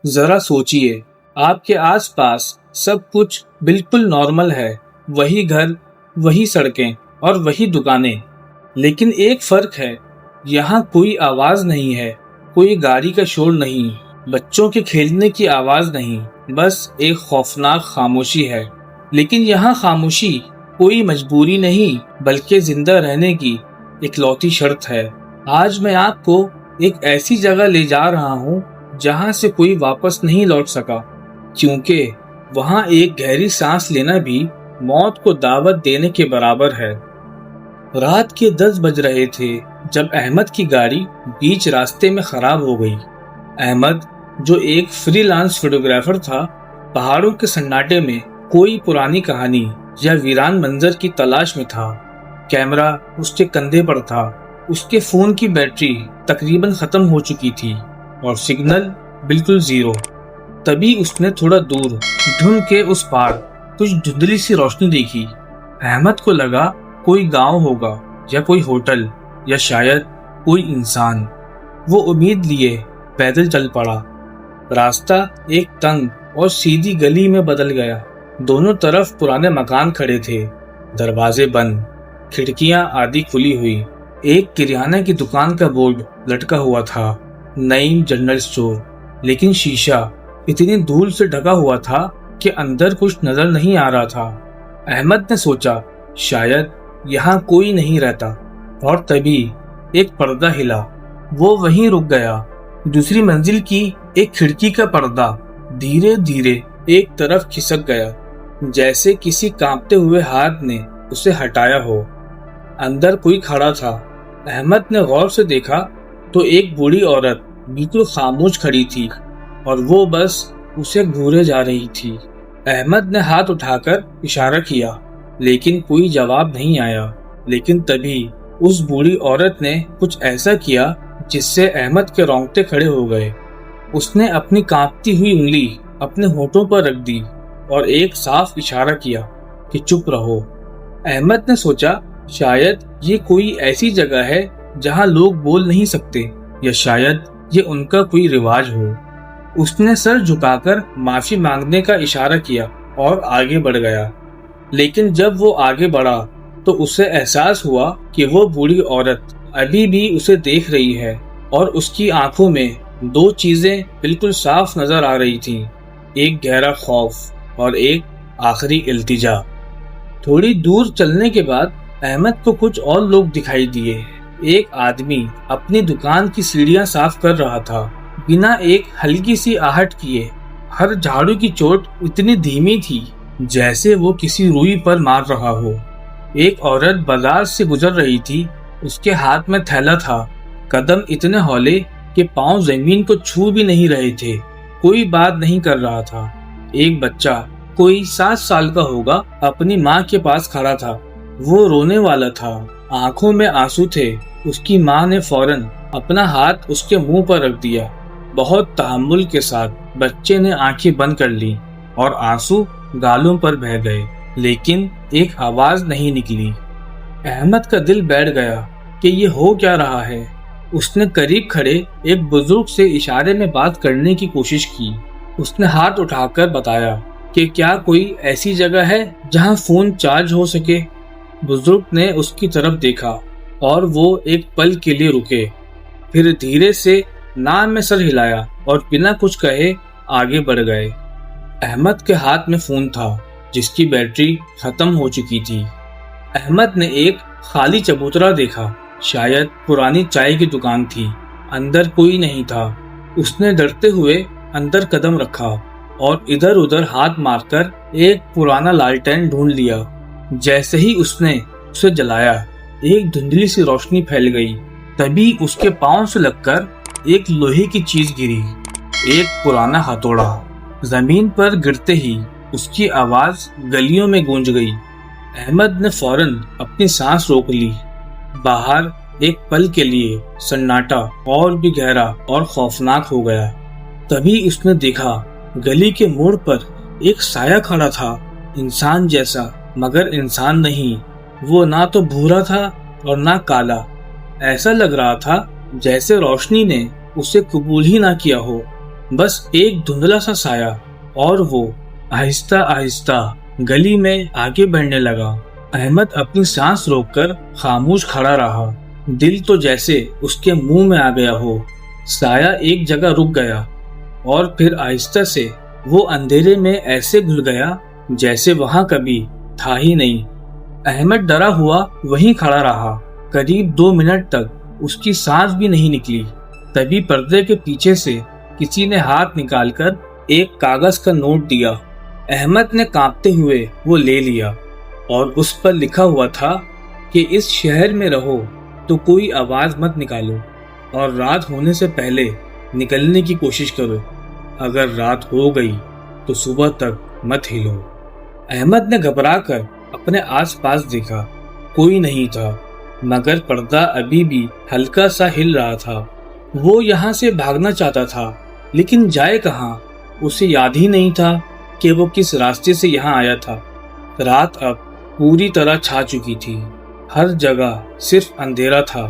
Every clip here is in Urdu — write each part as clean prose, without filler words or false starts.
ذرا سوچئے، آپ کے آس پاس سب کچھ بالکل نارمل ہے، وہی گھر، وہی سڑکیں اور وہی دکانیں، لیکن ایک فرق ہے، یہاں کوئی آواز نہیں ہے، کوئی گاڑی کا شور نہیں، بچوں کے کھیلنے کی آواز نہیں، بس ایک خوفناک خاموشی ہے۔ لیکن یہاں خاموشی کوئی مجبوری نہیں بلکہ زندہ رہنے کی اکلوتی شرط ہے۔ آج میں آپ کو ایک ایسی جگہ لے جا رہا ہوں جہاں سے کوئی واپس نہیں لوٹ سکا، کیونکہ وہاں ایک گہری سانس لینا بھی موت کو دعوت دینے کے برابر ہے۔ رات کے 10 بج رہے تھے جب احمد کی گاڑی بیچ راستے میں خراب ہو گئی۔ احمد، جو ایک فری لانس فوٹوگرافر تھا، پہاڑوں کے سناٹے میں کوئی پرانی کہانی یا ویران منظر کی تلاش میں تھا۔ کیمرہ اس کے کندھے پر تھا، اس کے فون کی بیٹری تقریباً ختم ہو چکی تھی اور سگنل بالکل زیرو۔ تبھی اس نے تھوڑا دور ڈھونڈ کے اس پار کچھ دھندلی سی روشنی دیکھی۔ احمد کو لگا کوئی گاؤں ہوگا یا کوئی ہوٹل یا شاید کوئی انسان۔ وہ امید لیے پیدل چل پڑا۔ راستہ ایک تنگ اور سیدھی گلی میں بدل گیا۔ دونوں طرف پرانے مکان کھڑے تھے، دروازے بند، کھڑکیاں آدھی کھلی ہوئی۔ ایک کریانہ کی دکان کا بورڈ لٹکا ہوا تھا، نعیم جنرل اسٹور، لیکن شیشہ اتنی دھول سے ڈھکا ہوا تھا کہ اندر کچھ نظر نہیں آ رہا تھا۔ احمد نے سوچا شاید یہاں کوئی نہیں رہتا، اور تبھی ایک پردہ ہلا۔ وہ وہیں رک گیا۔ دوسری منزل کی ایک کھڑکی کا پردہ دھیرے دھیرے ایک طرف کھسک گیا، جیسے کسی کانپتے ہوئے ہاتھ نے اسے ہٹایا ہو۔ اندر کوئی کھڑا تھا۔ احمد نے غور سے دیکھا تو ایک بوڑھی عورت بالکل خاموش کھڑی تھی اور وہ بس اسے گھورے جا رہی تھی۔ احمد نے ہاتھ اٹھا کر اشارہ کیا لیکن کوئی جواب نہیں آیا۔ لیکن تبھی اس بوڑھی عورت نے کچھ ایسا کیا جس سے احمد کے رونگٹے کھڑے ہو گئے۔ اس نے اپنی کانپتی ہوئی انگلی اپنے ہونٹوں پر رکھ دی اور ایک صاف اشارہ کیا کہ چپ رہو۔ احمد نے سوچا شاید یہ کوئی ایسی جگہ ہے جہاں لوگ بول نہیں سکتے، یا شاید یہ ان کا کوئی رواج ہو۔ اس نے سر جھکا کر معافی مانگنے کا اشارہ کیا اور آگے بڑھ گیا۔ لیکن جب وہ آگے بڑھا تو اسے احساس ہوا کہ وہ بوڑھی عورت ابھی بھی اسے دیکھ رہی ہے، اور اس کی آنکھوں میں دو چیزیں بالکل صاف نظر آ رہی تھیں، ایک گہرا خوف اور ایک آخری التجا۔ تھوڑی دور چلنے کے بعد احمد کو کچھ اور لوگ دکھائی دیے۔ ایک آدمی اپنی دکان کی سیڑھیاں صاف کر رہا تھا، بنا ایک ہلکی سی آہٹ کیے۔ ہر جھاڑو کی چوٹ اتنی دھیمی تھی جیسے وہ کسی روئی پر مار رہا ہو۔ ایک عورت بازار سے گزر رہی تھی، اس کے ہاتھ میں تھیلا تھا، قدم اتنے ہولے کہ پاؤں زمین کو چھو بھی نہیں رہے تھے۔ کوئی بات نہیں کر رہا تھا۔ ایک بچہ کوئی 7 سال کا ہوگا اپنی ماں کے پاس کھڑا تھا، وہ رونے والا تھا، آنکھوں میں آنسو تھے۔ اس کی ماں نے فوراً اپنا ہاتھ اس کے منہ پر رکھ دیا۔ بہت تحمل کے ساتھ بچے نے آنکھیں بند کر لی اور آنسو گالوں پر بہہ گئے، لیکن ایک آواز نہیں نکلی۔ احمد کا دل بیٹھ گیا کہ یہ ہو کیا رہا ہے۔ اس نے قریب کھڑے ایک بزرگ سے اشارے میں بات کرنے کی کوشش کی۔ اس نے ہاتھ اٹھا کر بتایا کہ کیا کوئی ایسی جگہ ہے جہاں فون چارج ہو سکے۔ بزرگ نے اس کی طرف دیکھا اور وہ ایک پل کے لیے رکے، پھر دھیرے سے نام میں سر ہلایا اور بنا کچھ کہے آگے بڑھ گئے۔ احمد کے ہاتھ میں فون تھا جس کی بیٹری ختم ہو چکی تھی۔ احمد نے ایک خالی چبوترا دیکھا، شاید پرانی چائے کی دکان تھی۔ اندر کوئی نہیں تھا۔ اس نے ڈرتے ہوئے اندر قدم رکھا اور ادھر ادھر ہاتھ مار کر ایک پرانا لالٹین ڈھونڈ لیا۔ جیسے ہی اس نے اسے جلایا، ایک دھندلی سی روشنی پھیل گئی۔ تبھی اس کے پاؤں سے لگ کر ایک لوہے کی چیز گری، ایک پرانا ہتھوڑا۔ زمین پر گرتے ہی اس کی آواز گلیوں میں گونج گئی۔ احمد نے فوراً اپنی سانس روک لی۔ باہر ایک پل کے لیے سناٹا اور بھی گہرا اور خوفناک ہو گیا۔ تبھی اس نے دیکھا گلی کے موڑ پر ایک سایہ کھڑا تھا، انسان جیسا مگر انسان نہیں۔ وہ نہ تو بھورا تھا اور نہ کالا، ایسا لگ رہا تھا جیسے روشنی نے اسے قبول ہی نہ کیا ہو۔ بس ایک دھندلا سا سایہ، اور وہ آہستہ آہستہ گلی میں آگے بڑھنے لگا۔ احمد اپنی سانس روک کر خاموش کھڑا رہا، دل تو جیسے اس کے منہ میں آ گیا ہو۔ سایہ ایک جگہ رک گیا اور پھر آہستہ سے وہ اندھیرے میں ایسے گھل گیا جیسے وہاں کبھی تھا ہی نہیں۔ احمد ڈرا ہوا وہیں کھڑا رہا، قریب 2 منٹ تک اس کی سانس بھی نہیں نکلی۔ تبھی پردے کے پیچھے سے کسی نے ہاتھ نکال کر ایک کاغذ کا نوٹ دیا۔ احمد نے کانپتے ہوئے وہ لے لیا اور اس پر لکھا ہوا تھا کہ اس شہر میں رہو تو کوئی آواز مت نکالو اور رات ہونے سے پہلے نکلنے کی کوشش کرو۔ اگر رات ہو گئی تو صبح تک مت ہلو۔ احمد نے گھبرا کر اپنے آس پاس دیکھا، کوئی نہیں تھا، مگر پردہ ابھی بھی ہلکا سا ہل رہا تھا۔ وہ یہاں سے بھاگنا چاہتا تھا، لیکن جائے کہاں؟ اسے یاد ہی نہیں تھا کہ وہ کس راستے سے یہاں آیا تھا۔ رات اب پوری طرح چھا چکی تھی، ہر جگہ صرف اندھیرا تھا۔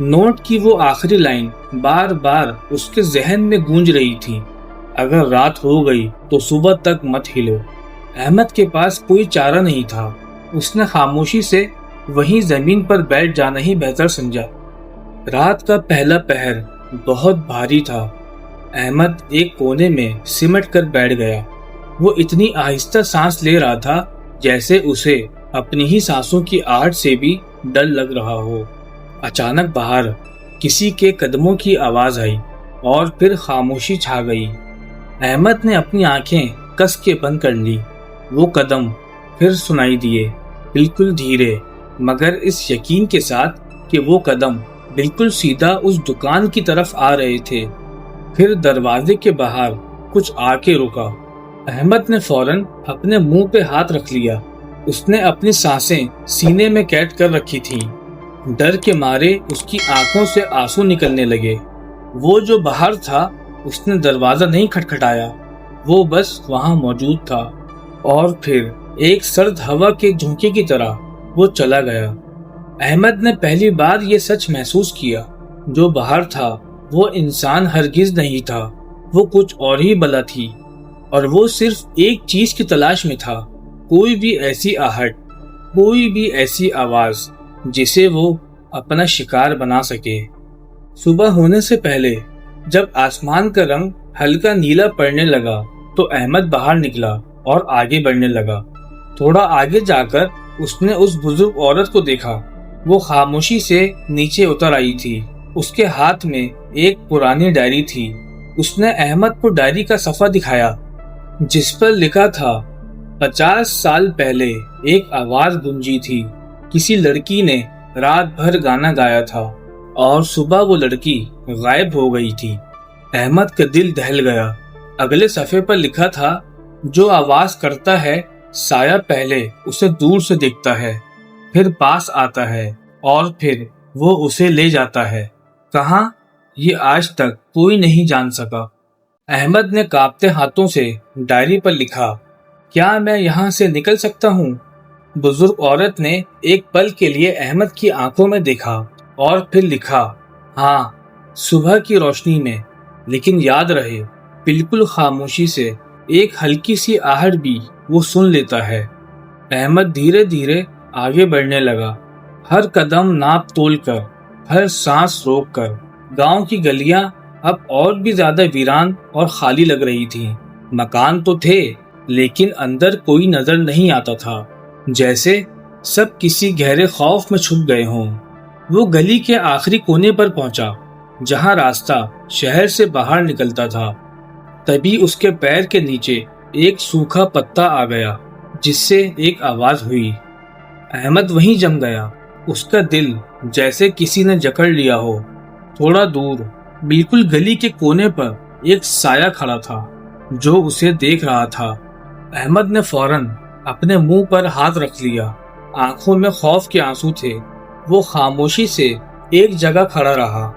نوٹ کی وہ آخری لائن بار بار اس کے ذہن میں گونج رہی تھی، اگر رات ہو گئی تو صبح تک مت ہلو۔ احمد کے پاس کوئی چارہ نہیں تھا، اس نے خاموشی سے وہیں زمین پر بیٹھ جانا ہی بہتر سمجھا۔ رات کا پہلا پہر بہت بھاری تھا۔ احمد ایک کونے میں سمٹ کر بیٹھ گیا۔ وہ اتنی آہستہ سانس لے رہا تھا جیسے اسے اپنی ہی سانسوں کی آہٹ سے بھی ڈر لگ رہا ہو۔ اچانک باہر کسی کے قدموں کی آواز آئی اور پھر خاموشی چھا گئی۔ احمد نے اپنی آنکھیں کس کے بند کر لی۔ وہ قدم پھر سنائی دیے، بالکل دھیرے، مگر اس یقین کے ساتھ کہ وہ قدم بالکل سیدھا اس دکان کی طرف آ رہے تھے۔ پھر دروازے کے باہر کچھ آ کے رکا۔ احمد نے فوراً اپنے منہ پہ ہاتھ رکھ لیا۔ اس نے اپنی سانسیں سینے میں قید کر رکھی تھیں، ڈر کے مارے اس کی آنکھوں سے آنسو نکلنے لگے۔ وہ جو باہر تھا اس نے دروازہ نہیں کھٹکھٹایا، وہ بس وہاں موجود تھا، اور پھر ایک سرد ہوا کے جھونکے کی طرح وہ چلا گیا۔ احمد نے پہلی بار یہ سچ محسوس کیا، جو باہر تھا وہ انسان ہرگز نہیں تھا، وہ کچھ اور ہی بلا تھی، اور وہ صرف ایک چیز کی تلاش میں تھا، کوئی بھی ایسی آہٹ، کوئی بھی ایسی آواز جسے وہ اپنا شکار بنا سکے۔ صبح ہونے سے پہلے جب آسمان کا رنگ ہلکا نیلا پڑنے لگا تو احمد باہر نکلا اور آگے بڑھنے لگا۔ تھوڑا آگے جا کر اس نے اس بزرگ عورت کو دیکھا۔ وہ خاموشی سے نیچے اتر آئی تھی، اس کے ہاتھ میں ایک پرانی ڈائری تھی۔ اس نے احمد کو ڈائری کا صفحہ دکھایا جس پر لکھا تھا 50 سال پہلے ایک آواز گونجی تھی، کسی لڑکی نے رات بھر گانا گایا تھا اور صبح وہ لڑکی غائب ہو گئی تھی۔ احمد کا دل دہل گیا۔ اگلے صفحے پر لکھا تھا، جو آواز کرتا ہے سایہ پہلے اسے دور سے دیکھتا ہے، پھر پاس آتا ہے اور پھر وہ اسے لے جاتا ہے۔ کہاں؟ یہ آج تک کوئی نہیں جان سکا۔ احمد نے کانپتے ہاتھوں سے ڈائری پر لکھا، کیا میں یہاں سے نکل سکتا ہوں؟ بزرگ عورت نے ایک پل کے لیے احمد کی آنکھوں میں دیکھا اور پھر لکھا، ہاں، صبح کی روشنی میں، لیکن یاد رہے، بالکل خاموشی سے، ایک ہلکی سی آہٹ بھی وہ سن لیتا ہے۔ احمد دھیرے دھیرے آگے بڑھنے لگا، ہر قدم ناپ تول کر، ہر سانس روک کر۔ گاؤں کی گلیاں اب اور بھی زیادہ ویران اور خالی لگ رہی تھیں۔ مکان تو تھے لیکن اندر کوئی نظر نہیں آتا تھا، جیسے سب کسی گہرے خوف میں چھپ گئے ہوں۔ وہ گلی کے آخری کونے پر پہنچا جہاں راستہ شہر سے باہر نکلتا تھا۔ تبھی اس کے پیر کے نیچے ایک سوکھا پتا آ گیا جس سے ایک آواز ہوئی۔ احمد وہیں جم گیا، اس کا دل جیسے کسی نے جکڑ لیا ہو۔ تھوڑا دور بالکل گلی کے کونے پر ایک سایہ کھڑا تھا جو اسے دیکھ رہا تھا۔ احمد نے فوراً اپنے منہ پر ہاتھ رکھ لیا، آنکھوں میں خوف کے آنسو تھے۔ وہ خاموشی سے ایک جگہ کھڑا رہا۔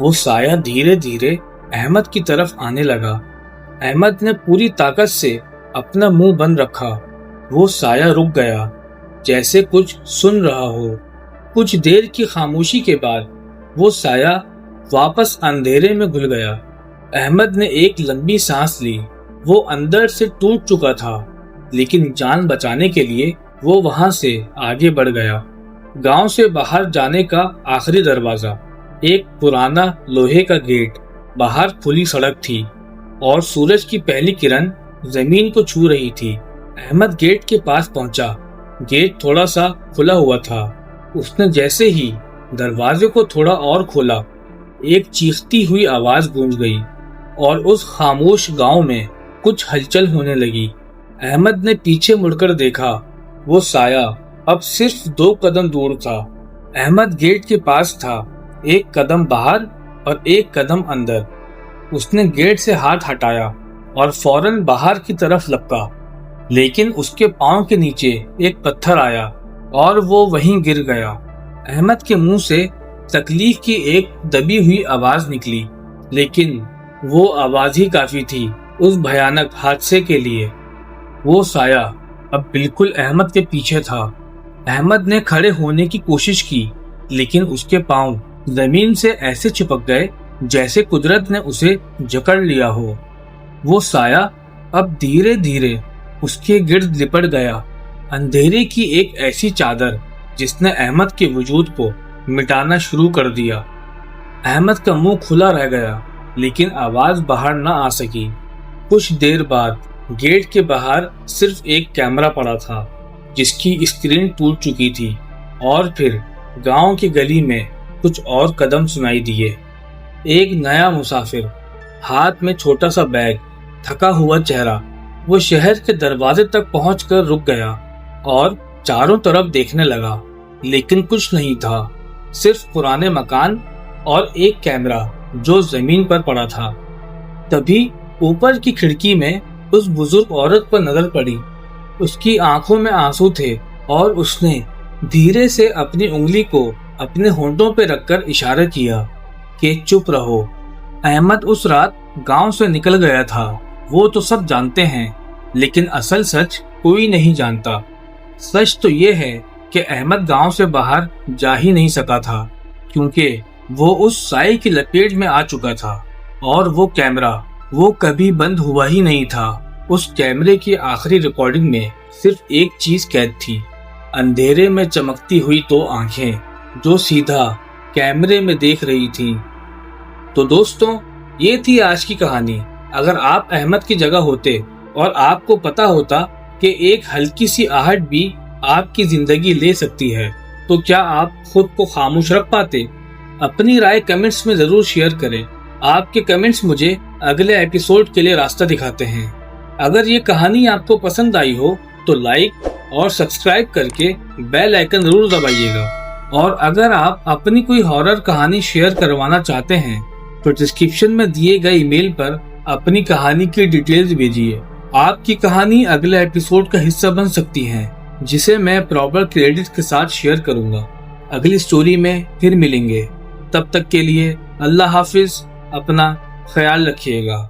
وہ سایہ دھیرے دھیرے احمد کی طرف آنے لگا۔ احمد نے پوری طاقت سے اپنا منہ بند رکھا۔ وہ سایہ رک گیا، جیسے کچھ سن رہا ہو۔ کچھ دیر کی خاموشی کے بعد وہ سایہ واپس اندھیرے میں گھل گیا۔ احمد نے ایک لمبی سانس لی۔ وہ اندر سے ٹوٹ چکا تھا، لیکن جان بچانے کے لیے وہ وہاں سے آگے بڑھ گیا۔ گاؤں سے باہر جانے کا آخری دروازہ، ایک پرانا لوہے کا گیٹ، باہر کھلی سڑک تھی اور سورج کی پہلی کرن زمین کو چھو رہی تھی۔ احمد گیٹ کے پاس پہنچا۔ گیٹ تھوڑا سا کھلا ہوا تھا۔ اس نے جیسے ہی دروازے کو تھوڑا اور کھولا، ایک چیختی ہوئی آواز گونج گئی اور اس خاموش گاؤں میں کچھ ہلچل ہونے لگی۔ احمد نے پیچھے مڑ کر دیکھا۔ وہ سایہ اب صرف 2 قدم دور تھا۔ احمد گیٹ کے پاس تھا، 1 قدم باہر اور 1 قدم اندر۔ اس نے گیٹ سے ہاتھ ہٹایا اور فوراً باہر کی طرف لپکا، لیکن اس کے پاؤں کے نیچے ایک پتھر آیا اور وہ وہیں گر گیا۔ احمد کے منہ سے تکلیف کی ایک دبی ہوئی آواز نکلی، لیکن وہ آواز ہی کافی تھی اس بھیانک حادثے کے لیے۔ وہ سایہ اب بالکل احمد کے پیچھے تھا۔ احمد نے کھڑے ہونے کی کوشش کی، لیکن اس کے پاؤں زمین سے ایسے چپک گئے جیسے قدرت نے اسے جکڑ لیا ہو۔ وہ سایہ اب دھیرے دھیرے اس کے گرد لپٹ گیا، اندھیرے کی ایک ایسی چادر جس نے احمد کے وجود کو مٹانا شروع کر دیا۔ احمد کا منہ کھلا رہ گیا، لیکن آواز باہر نہ آ سکی۔ کچھ دیر بعد گیٹ کے باہر صرف ایک کیمرہ پڑا تھا، جس کی اسکرین ٹوٹ چکی تھی، اور پھر گاؤں کی گلی میں کچھ اور قدم سنائی دیے۔ ایک نیا مسافر، ہاتھ میں چھوٹا سا بیگ، تھکا ہوا چہرہ۔ وہ شہر کے دروازے تک پہنچ کر رک گیا اور چاروں طرف دیکھنے لگا، لیکن کچھ نہیں تھا، صرف پرانے مکان اور ایک کیمرہ جو زمین پر پڑا تھا۔ تبھی اوپر کی کھڑکی میں اس بزرگ عورت پر نظر پڑی۔ اس کی آنکھوں میں آنسو تھے اور اس نے دھیرے سے اپنی انگلی کو اپنے ہونٹوں پہ رکھ کر اشارہ کیا کہ چپ رہو۔ احمد اس رات گاؤں سے نکل گیا تھا، وہ تو سب جانتے ہیں، لیکن اصل سچ کوئی نہیں جانتا۔ سچ تو یہ ہے کہ احمد گاؤں سے باہر جا ہی نہیں سکا تھا، کیونکہ وہ اس سائے کی لپیٹ میں آ چکا تھا، اور وہ کیمرہ وہ کبھی بند ہوا ہی نہیں تھا۔ اس کیمرے کی آخری ریکارڈنگ میں صرف ایک چیز قید تھی، اندھیرے میں چمکتی ہوئی 2 آنکھیں جو سیدھا کیمرے میں دیکھ رہی تھیں۔ تو دوستوں، یہ تھی آج کی کہانی۔ اگر آپ احمد کی جگہ ہوتے اور آپ کو پتا ہوتا کہ ایک ہلکی سی آہٹ بھی آپ کی زندگی لے سکتی ہے، تو کیا آپ خود کو خاموش رکھ پاتے؟ اپنی رائے کمنٹس میں ضرور شیئر کریں۔ آپ کے کمنٹس مجھے اگلے ایپیسوڈ کے لیے راستہ دکھاتے ہیں۔ اگر یہ کہانی آپ کو پسند آئی ہو تو لائک اور سبسکرائب کر کے بیل آئیکن ضرور دبائیے گا۔ اور اگر آپ اپنی کوئی ہارر کہانی شیئر کروانا چاہتے ہیں تو ڈسکرپشن میں دیے گئے ای میل پر اپنی کہانی کی ڈیٹیلز بھیجیے۔ آپ کی کہانی اگلے ایپیسوڈ کا حصہ بن سکتی ہے، جسے میں پراپر کریڈٹ کے ساتھ شیئر کروں گا۔ اگلی سٹوری میں پھر ملیں گے، تب تک کے لیے اللہ حافظ، اپنا خیال رکھیے گا۔